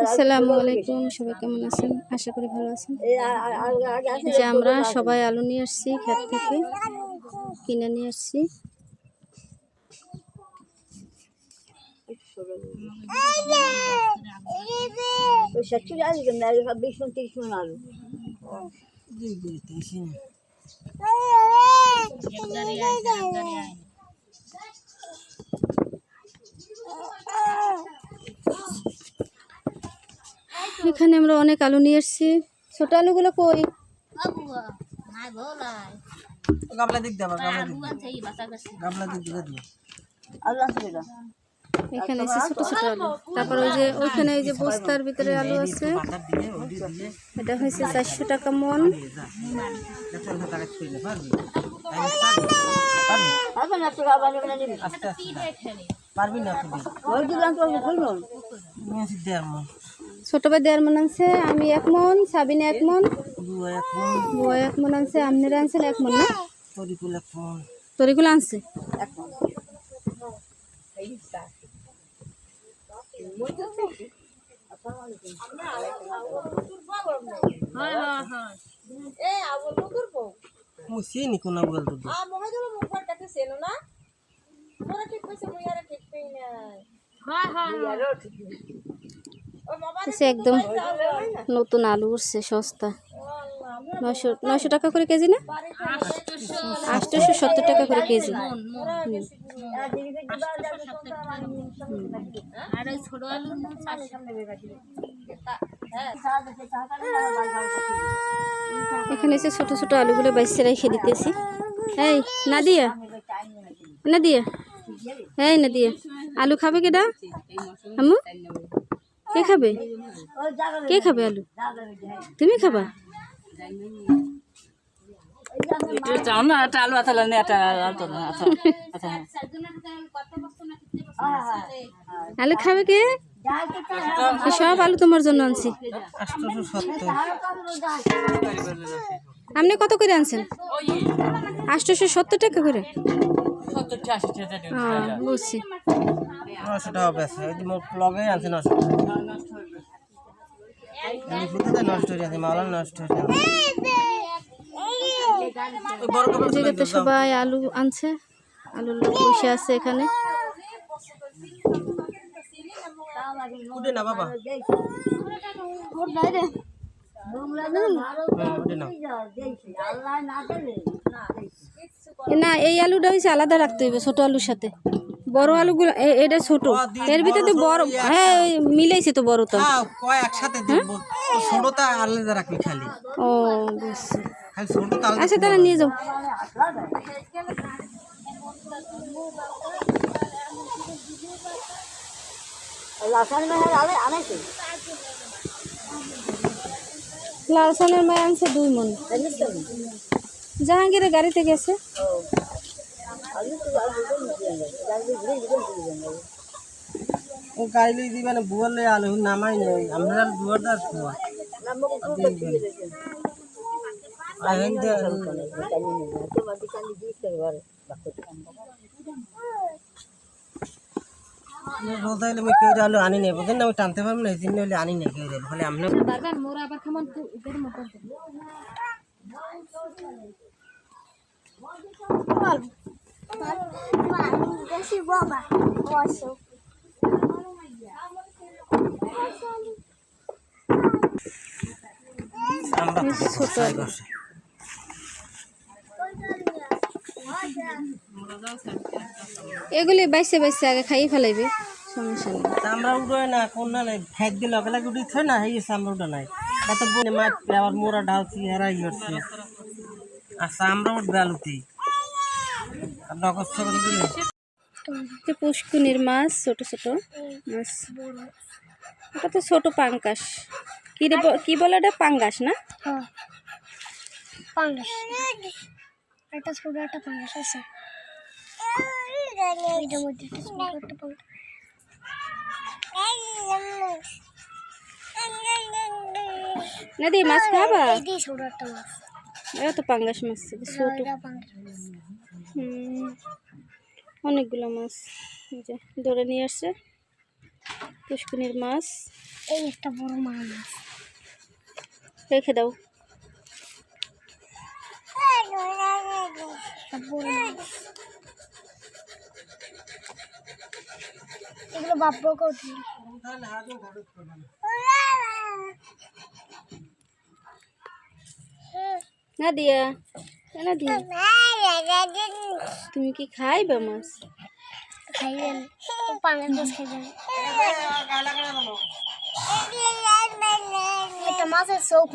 আসসালামু আলাইকুম, সবাই কেমন আছেন? আশা করি ভালো আছেন। যে আমরা সবাই আলু নিয়ে আসছি, ক্ষেত থেকে কিনে নিয়ে আসছি। এখানে আমরা অনেক আলু নিয়ে এসেছি। ছোট আলুগুলো কই? এখানে এসে ছোট ছোট আলু। তারপর ওই যে ওইখানে এই যে বস্তার ভিতরে আলু আছে, এটা হয়েছে 400 টাকা মন। ছোট ভাই 1.5 মন আনছে, আমি 1 মন, সাবিনা 1 মন, বুয়া 1 মন আনছে। আপনারা আনছেন 1 মন না? তরিকুল আনছে 1 মন। একদম নতুন আলু উঠছে, সস্তা। 900 টাকা করে কেজি না? 870 টাকা করে কেজি। এখানে এসে ছোট ছোট আলুগুলো বাইসে রেখে দিতেছি। এই নাদিয়া, নাদিয়া, এই নাদিয়া, আলু খাবে কেডা? আম্মু কে খাবে? কে খাবে আলু? তুমি খাবা? আলু খাবে কে? সব আলু তোমার জন্য আনছি। আপনি কত করে আনছেন? 870 টাকা করে। বুঝছি। সবাই আলু আনছে, আলুর লোক বসে আছে এখানে। না, এই আলুটা হচ্ছে আলাদা রাখতে হবে ছোট আলুর সাথে। বড় আলুগুলো এটা ছোট, এর ভিতরে তো বড়। হ্যাঁ মিলেছে তো বড়টা। ও বুঝছি। আচ্ছা তাহলে নিয়ে যাও। লালসানের মায় আনছে 2 মন। জাহাঙ্গীরের গাড়িতে গেছে। ও গাইলে দিবেন বুয়ালে আলু নামাই নেই আমরা বুয়াদার খাওয়া রোদাইলে আমি কেউ আলু আনি নেই, বুঝলেন না? আমি টানতে পারবো না, এই জন্য হলে আনি নেই কেউ হলে আমরা এগুলি বাইসে বাইসে আগে খাইয়ে ফেলাইবে, সমস্যা নেই। আমরা উড়ে না কোন না ফেক দিলে লগে লাগে উঠে না, এই আমরা উঠে নাই এত বনে মাছ আবার মোরা ঢালছি হেরাই করছে। আচ্ছা আমরা উঠবে আলুতি পুষ্কুনির মাছ, ছোট ছোট মাছ। এটা তো ছোট পাঙ্গাস। কি বলে এটা? পাঙ্গাস না? পাঙ্গাস। এটা ছোট একটা পাঙ্গাস আছে। এটার মধ্যে একটা ছোট একটা পাঙ্গাস। নাদি মাছ খাবা? এই দিয়ে ছোট একটা মাছ। এটা তো পাঙ্গাস মাছ ছিল, ছোট। এটা পাঙ্গাস মাছ। অনেকগুলো মাছ এই যে ধরে নিয়ে আসছে পুষ্কুনির মাছ। এই একটা বড় মাছ। রেখে দাও। একটা বড় মাছ। এগুলো বাপ্পা কোথায়? নাদিয়া, নাদিয়া তুমি কি খাইবা মাছ? খাইবেন পাঙ্গাস মাছ খাইবেন। এটা মাছের চোখ।